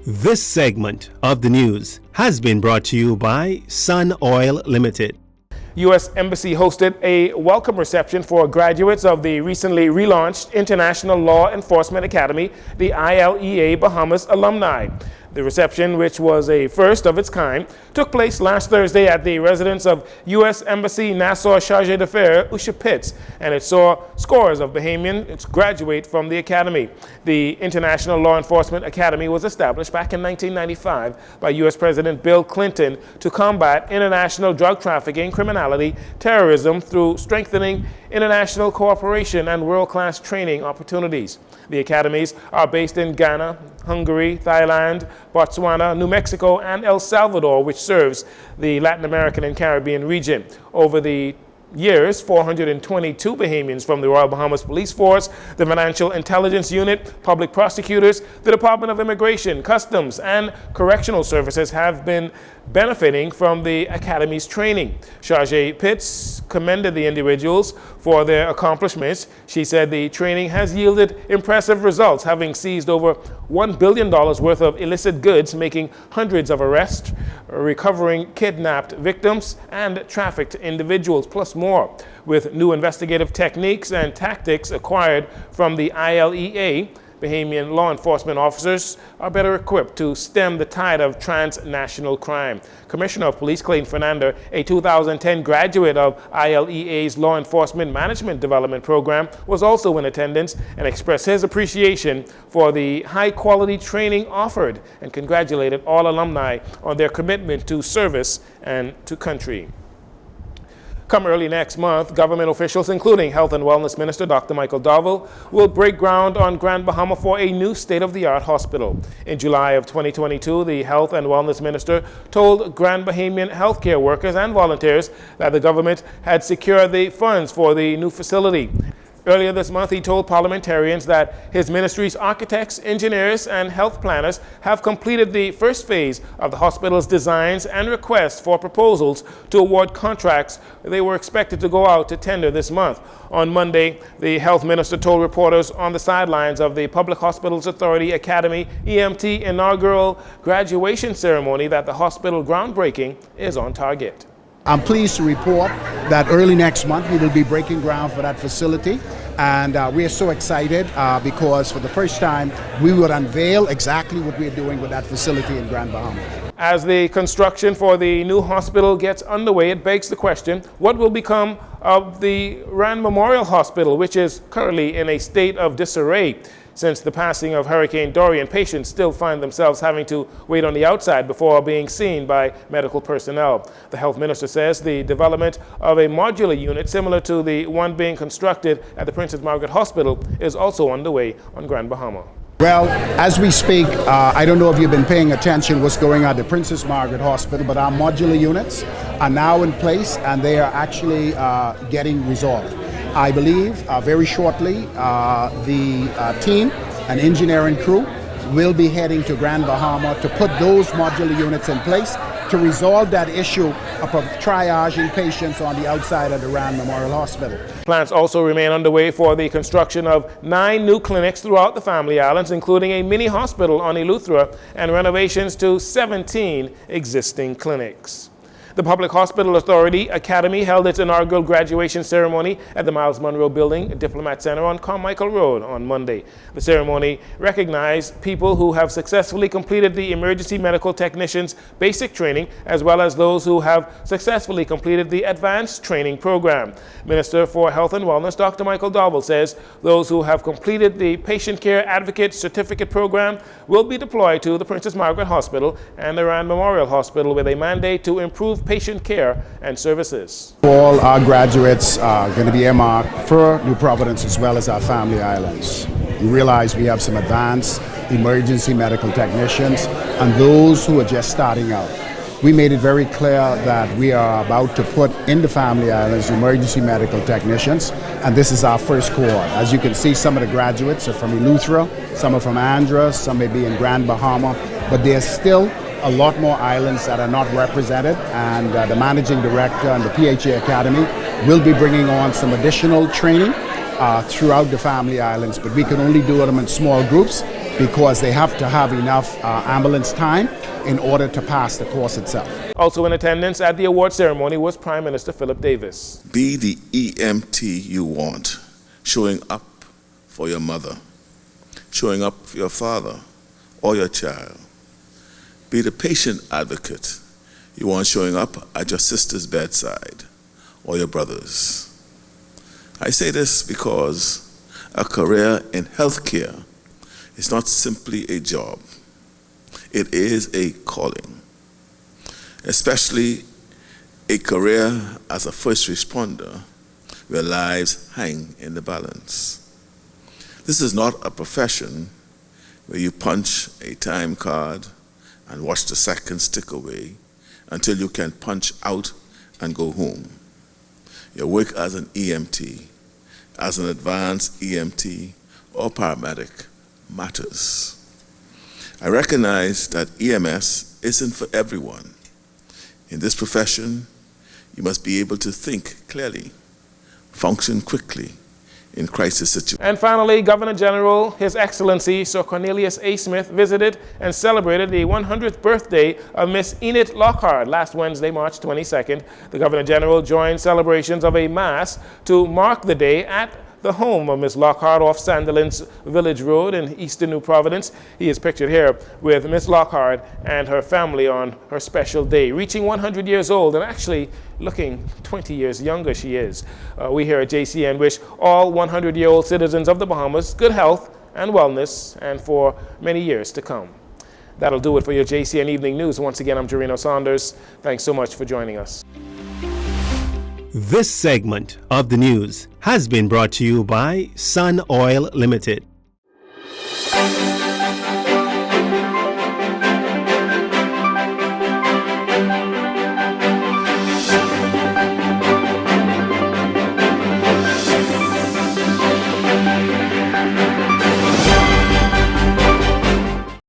This segment of the news has been brought to you by Sun Oil Limited. U.S. Embassy hosted a welcome reception for graduates of the recently relaunched International Law Enforcement Academy, the ILEA Bahamas alumni. The reception, which was a first of its kind, took place last Thursday at the residence of U.S. Embassy Nassau Chargé d'Affaires Usha Pitts, and it saw scores of Bahamians graduate from the academy. The International Law Enforcement Academy was established back in 1995 by U.S. President Bill Clinton to combat international drug trafficking, criminality, terrorism through strengthening international cooperation and world-class training opportunities. The academies are based in Ghana, Hungary, Thailand, Botswana, New Mexico, and El Salvador, which serves the Latin American and Caribbean region. Over the years, 422 Bahamians from the Royal Bahamas Police Force, the Financial Intelligence Unit, public prosecutors, the Department of Immigration, Customs, and Correctional Services have been benefiting from the Academy's training. Chargé Pitts commended the individuals for their accomplishments. She said the training has yielded impressive results, having seized over $1 billion worth of illicit goods, making hundreds of arrests, recovering kidnapped victims and trafficked individuals, plus more. With new investigative techniques and tactics acquired from the ILEA, Bahamian law enforcement officers are better equipped to stem the tide of transnational crime. Commissioner of Police Clayton Fernando, a 2010 graduate of ILEA's Law Enforcement Management Development Program, was also in attendance and expressed his appreciation for the high-quality training offered and congratulated all alumni on their commitment to service and to country. Come early next month, government officials, including Health and Wellness Minister Dr. Michael Dovell, will break ground on Grand Bahama for a new state-of-the-art hospital. In July of 2022, the Health and Wellness Minister told Grand Bahamian healthcare workers and volunteers that the government had secured the funds for the new facility. Earlier this month, he told parliamentarians that his ministry's architects, engineers, and health planners have completed the first phase of the hospital's designs and requests for proposals to award contracts. They were expected to go out to tender this month. On Monday, the health minister told reporters on the sidelines of the Public Hospitals Authority Academy EMT inaugural graduation ceremony that the hospital groundbreaking is on target. I'm pleased to report that early next month we will be breaking ground for that facility, and we are so excited because for the first time we will unveil exactly what we are doing with that facility in Grand Bahama. As the construction for the new hospital gets underway, it begs the question, what will become of the Rand Memorial Hospital, which is currently in a state of disarray? Since the passing of Hurricane Dorian, patients still find themselves having to wait on the outside before being seen by medical personnel. The health minister says the development of a modular unit similar to the one being constructed at the Princess Margaret Hospital is also underway on Grand Bahama. Well, as we speak, I don't know if you've been paying attention what's going on at the Princess Margaret Hospital, but our modular units are now in place and they are actually getting resolved. I believe very shortly the team and engineering crew will be heading to Grand Bahama to put those modular units in place to resolve that issue of triaging patients on the outside of the Rand Memorial Hospital. Plans also remain underway for the construction of 9 new clinics throughout the Family Islands, including a mini hospital on Eleuthera and renovations to 17 existing clinics. The Public Hospital Authority Academy held its inaugural graduation ceremony at the Miles Monroe Building Diplomat Center on Carmichael Road on Monday. The ceremony recognized people who have successfully completed the Emergency Medical Technician's basic training, as well as those who have successfully completed the Advanced Training Program. Minister for Health and Wellness Dr. Michael Dovell says those who have completed the Patient Care Advocate Certificate Program will be deployed to the Princess Margaret Hospital and the Rand Memorial Hospital with a mandate to improve patient care and services. All our graduates are going to be earmarked for New Providence as well as our Family Islands. You realize we have some advanced emergency medical technicians and those who are just starting out. We made it very clear that we are about to put in the Family Islands emergency medical technicians, and this is our first cohort. As you can see, some of the graduates are from Eleuthera, some are from Andros, some may be in Grand Bahama, but there's still a lot more islands that are not represented, and the managing director and the PHA Academy will be bringing on some additional training throughout the Family Islands, but we can only do them in small groups because they have to have enough ambulance time in order to pass the course itself. Also in attendance at the award ceremony was Prime Minister Philip Davis. Be the EMT you want, showing up for your mother, showing up for your father or your child. Be the patient advocate you want, showing up at your sister's bedside or your brother's. I say this because a career in healthcare is not simply a job. It is a calling, especially a career as a first responder where lives hang in the balance. This is not a profession where you punch a time card and watch the seconds tick away until you can punch out and go home. Your work as an EMT, as an advanced EMT or paramedic matters. I recognize that EMS isn't for everyone. In this profession, you must be able to think clearly, function quickly in crisis situations. And finally, Governor General, His Excellency Sir Cornelius A. Smith, visited and celebrated the 100th birthday of Miss Enid Lockhart last Wednesday, March 22nd. The Governor General joined celebrations of a mass to mark the day at the home of Miss Lockhart off Sandilands Village Road in eastern New Providence. He is pictured here with Miss Lockhart and her family on her special day, reaching 100 years old and actually looking 20 years younger she is. We here at JCN wish all 100-year-old citizens of the Bahamas good health and wellness and for many years to come. That'll do it for your JCN Evening News. Once again, I'm Jarino Saunders. Thanks so much for joining us. This segment of the news has been brought to you by Sun Oil Limited.